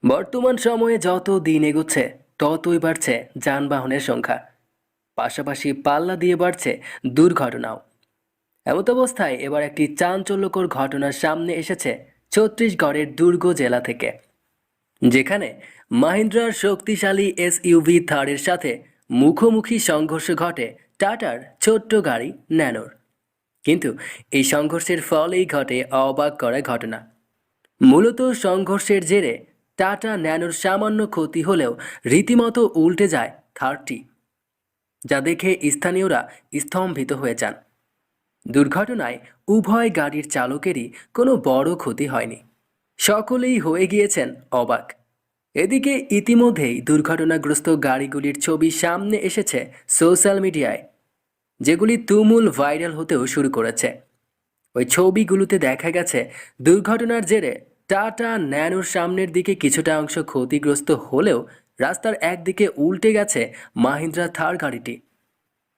বর্তমান সময়ে যত দিন এগোচ্ছে ততই বাড়ছে যানবাহনের সংখ্যা, পাশাপাশি পাল্লা দিয়ে বাড়ছে দুর্ঘটনাও। এমত অবস্থায় এবার একটি চাঞ্চল্যকর ঘটনার সামনে এসেছে ছত্তিশগড়ের দুর্গ জেলা থেকে, যেখানে মাহিন্দ্রার শক্তিশালী এসইউভি থারের সাথে মুখোমুখি সংঘর্ষ ঘটে টাটার ছোট্ট গাড়ি ন্যানোর। কিন্তু এই সংঘর্ষের ফলেই ঘটে অবাক করা ঘটনা। মূলত সংঘর্ষের জেরে টাটা ন্যানোর সামান্য ক্ষতি হলেও রীতিমতো উল্টে যায় থারটি, যা দেখে স্থানীয়রা স্তম্ভিত হয়ে যান। দুর্ঘটনায় উভয় গাড়ির চালকেরই কোনো বড় ক্ষতি হয়নি। সকলেই হয়ে গিয়েছেন অবাক। এদিকে ইতিমধ্যেই দুর্ঘটনাগ্রস্ত গাড়িগুলির ছবি সামনে এসেছে সোশ্যাল মিডিয়ায়, যেগুলি তুমুল ভাইরাল হতেও শুরু করেছে। ওই ছবিগুলোতে দেখা গেছে দুর্ঘটনার জেরে টাটা ন্যানোর সামনের দিকে কিছুটা অংশ ক্ষতিগ্রস্ত হলেও রাস্তার একদিকে উল্টে গেছে মাহিন্দ্রা থার গাড়িটি।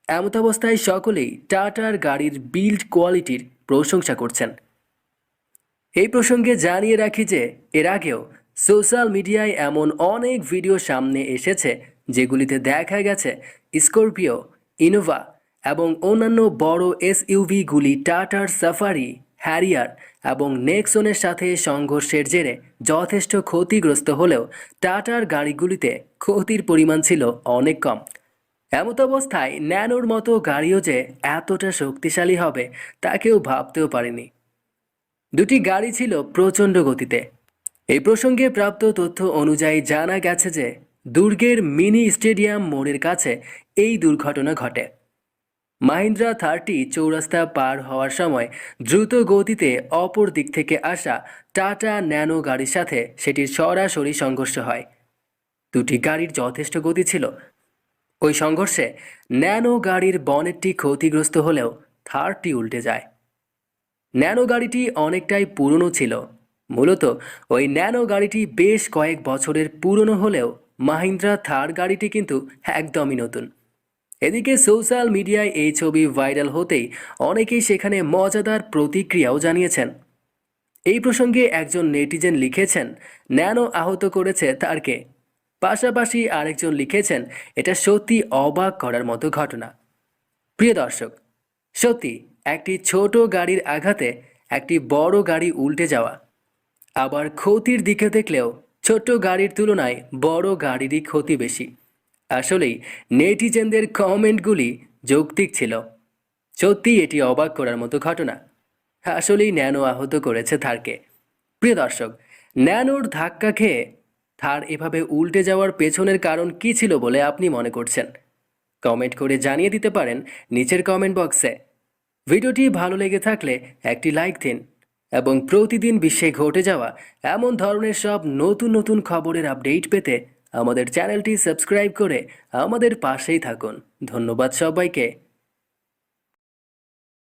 এমতাবস্থায় সকলেই টাটার গাড়ির বিল্ড কোয়ালিটির প্রশংসা করছেন। এই প্রসঙ্গে জানিয়ে রাখি যে এর আগেও সোশ্যাল মিডিয়ায় এমন অনেক ভিডিও সামনে এসেছে যেগুলিতে দেখা গেছে স্করপিও, ইনোভা এবং অন্যান্য বড় এসইউভিগুলি টাটার সাফারি, হ্যারিয়ার এবং নেক্সনের সাথে সংঘর্ষের জেরে যথেষ্ট ক্ষতিগ্রস্ত হলেও টাটার গাড়িগুলিতে ক্ষতির পরিমাণ ছিল অনেক কম। এমত অবস্থায় ন্যানোর মতো গাড়িও যে এতটা শক্তিশালী হবে তা কেউ ভাবতেও পারেনি। দুটি গাড়ি ছিল প্রচণ্ড গতিতে। এই প্রসঙ্গে প্রাপ্ত তথ্য অনুযায়ী জানা গেছে যে দুর্গের মিনি স্টেডিয়াম মোড়ের কাছে এই দুর্ঘটনা ঘটে। মাহিন্দ্রা থারটি চৌরাস্তা পার হওয়ার সময় দ্রুত গতিতে অপর দিক থেকে আসা টাটা ন্যানো গাড়ির সাথে সেটির সরাসরি সংঘর্ষ হয়। দুটি গাড়ির যথেষ্ট গতি ছিল। ওই সংঘর্ষে ন্যানো গাড়ির বনেটটি ক্ষতিগ্রস্ত হলেও থারটি উল্টে যায়। ন্যানো গাড়িটি অনেকটাই পুরনো ছিল। মূলত ওই ন্যানো গাড়িটি বেশ কয়েক বছরের পুরনো হলেও মাহিন্দ্রা থার গাড়িটি কিন্তু একদমই নতুন। এদিকে সোশ্যাল মিডিয়ায় এই ছবি ভাইরাল হতেই অনেকেই সেখানে মজাদার প্রতিক্রিয়াও জানিয়েছেন। এই প্রসঙ্গে একজন নেটিজেন লিখেছেন, ন্যানো আহত করেছে থারকে। পাশাপাশি আরেকজন লিখেছেন, এটা সত্যি অবাক করার মতো ঘটনা। প্রিয় দর্শক, সত্যি একটি ছোট গাড়ির আঘাতে একটি বড় গাড়ি উল্টে যাওয়া, আবার ক্ষতির দিকে দেখলেও ছোট্ট গাড়ির তুলনায় বড় গাড়িরই ক্ষতি বেশি। আসলেই নেটিজেনদের কমেন্টগুলি যৌক্তিক ছিল। সত্যি এটি অবাক করার মতো ঘটনা। আসলেই ন্যানো আহত করেছে থারকে। প্রিয় দর্শক, ন্যানোর ধাক্কা খেয়ে থার এভাবে উল্টে যাওয়ার পেছনের কারণ কী ছিল বলে আপনি মনে করছেন? কমেন্ট করে জানিয়ে দিতে পারেন নিচের কমেন্ট বক্সে। ভিডিওটি ভালো লেগে থাকলে একটি লাইক দিন এবং প্রতিদিন বিশ্বে ঘটে যাওয়া এমন ধরনের সব নতুন নতুন খবরের আপডেট পেতে আমাদের চ্যানেলটি সাবস্ক্রাইব করে আমাদের পাশেই থাকুন। ধন্যবাদ সবাইকে।